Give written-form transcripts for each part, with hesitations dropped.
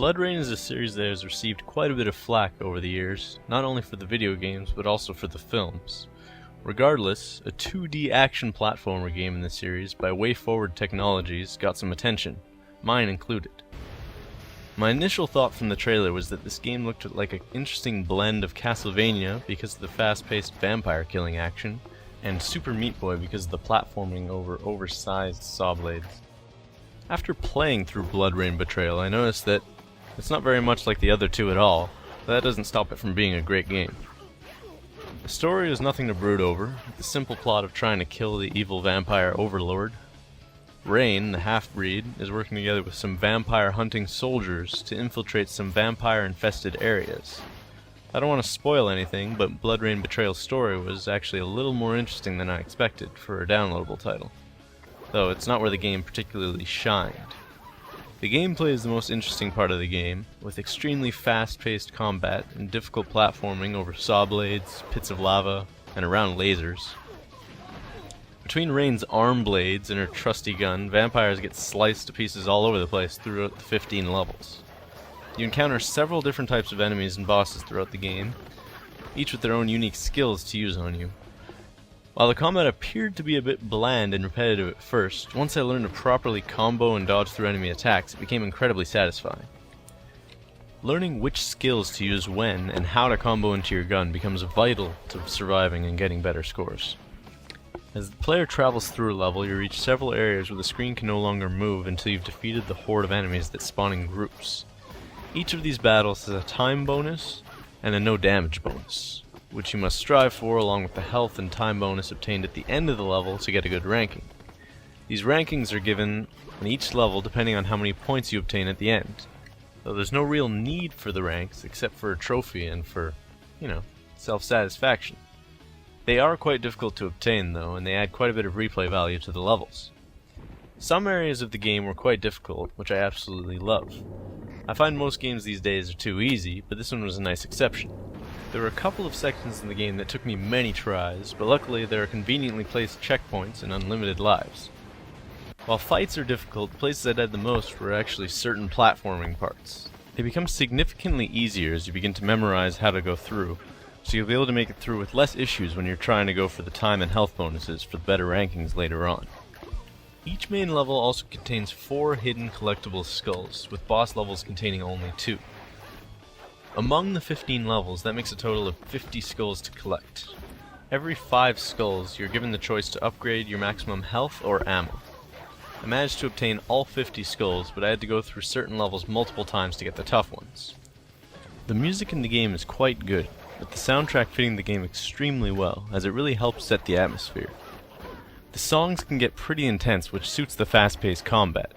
BloodRayne is a series that has received quite a bit of flack over the years, not only for the video games, but also for the films. Regardless, a 2D action platformer game in the series by WayForward Technologies got some attention, mine included. My initial thought from the trailer was that this game looked like an interesting blend of Castlevania because of the fast-paced vampire killing action, and Super Meat Boy because of the platforming over oversized saw blades. After playing through BloodRayne Betrayal, I noticed that it's not very much like the other two at all, but that doesn't stop it from being a great game. The story is nothing to brood over, with the simple plot of trying to kill the evil vampire overlord. Rayne, the half-breed, is working together with some vampire-hunting soldiers to infiltrate some vampire-infested areas. I don't want to spoil anything, but BloodRayne Betrayal's story was actually a little more interesting than I expected for a downloadable title, though it's not where the game particularly shined. The gameplay is the most interesting part of the game, with extremely fast-paced combat and difficult platforming over saw blades, pits of lava, and around lasers. Between Rayne's arm blades and her trusty gun, vampires get sliced to pieces all over the place throughout the 15 levels. You encounter several different types of enemies and bosses throughout the game, each with their own unique skills to use on you. While the combat appeared to be a bit bland and repetitive at first, once I learned to properly combo and dodge through enemy attacks, it became incredibly satisfying. Learning which skills to use when and how to combo into your gun becomes vital to surviving and getting better scores. As the player travels through a level, you reach several areas where the screen can no longer move until you've defeated the horde of enemies that spawn in groups. Each of these battles has a time bonus and a no damage bonus, which you must strive for along with the health and time bonus obtained at the end of the level to get a good ranking. These rankings are given on each level depending on how many points you obtain at the end, though there's no real need for the ranks except for a trophy and for, self-satisfaction. They are quite difficult to obtain though, and they add quite a bit of replay value to the levels. Some areas of the game were quite difficult, which I absolutely love. I find most games these days are too easy, but this one was a nice exception. There were a couple of sections in the game that took me many tries, but luckily there are conveniently placed checkpoints and unlimited lives. While fights are difficult, the places I did the most were actually certain platforming parts. They become significantly easier as you begin to memorize how to go through, so you'll be able to make it through with less issues when you're trying to go for the time and health bonuses for better rankings later on. Each main level also contains 4 hidden collectible skulls, with boss levels containing only 2. Among the 15 levels, that makes a total of 50 skulls to collect. Every 5 skulls, you're given the choice to upgrade your maximum health or ammo. I managed to obtain all 50 skulls, but I had to go through certain levels multiple times to get the tough ones. The music in the game is quite good, with the soundtrack fitting the game extremely well, as it really helps set the atmosphere. The songs can get pretty intense, which suits the fast-paced combat.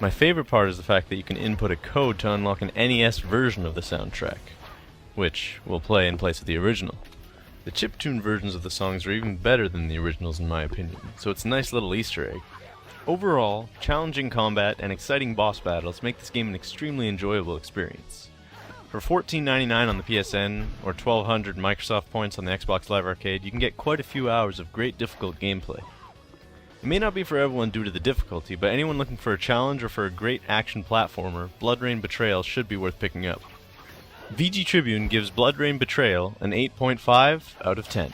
My favorite part is the fact that you can input a code to unlock an NES version of the soundtrack, which will play in place of the original. The chiptune versions of the songs are even better than the originals in my opinion, so it's a nice little Easter egg. Overall, challenging combat and exciting boss battles make this game an extremely enjoyable experience. For $14.99 on the PSN, or 1,200 Microsoft points on the Xbox Live Arcade, you can get quite a few hours of great difficult gameplay. It may not be for everyone due to the difficulty, but anyone looking for a challenge or for a great action platformer, BloodRayne Betrayal should be worth picking up. VGTribune gives BloodRayne Betrayal an 8.5 out of 10.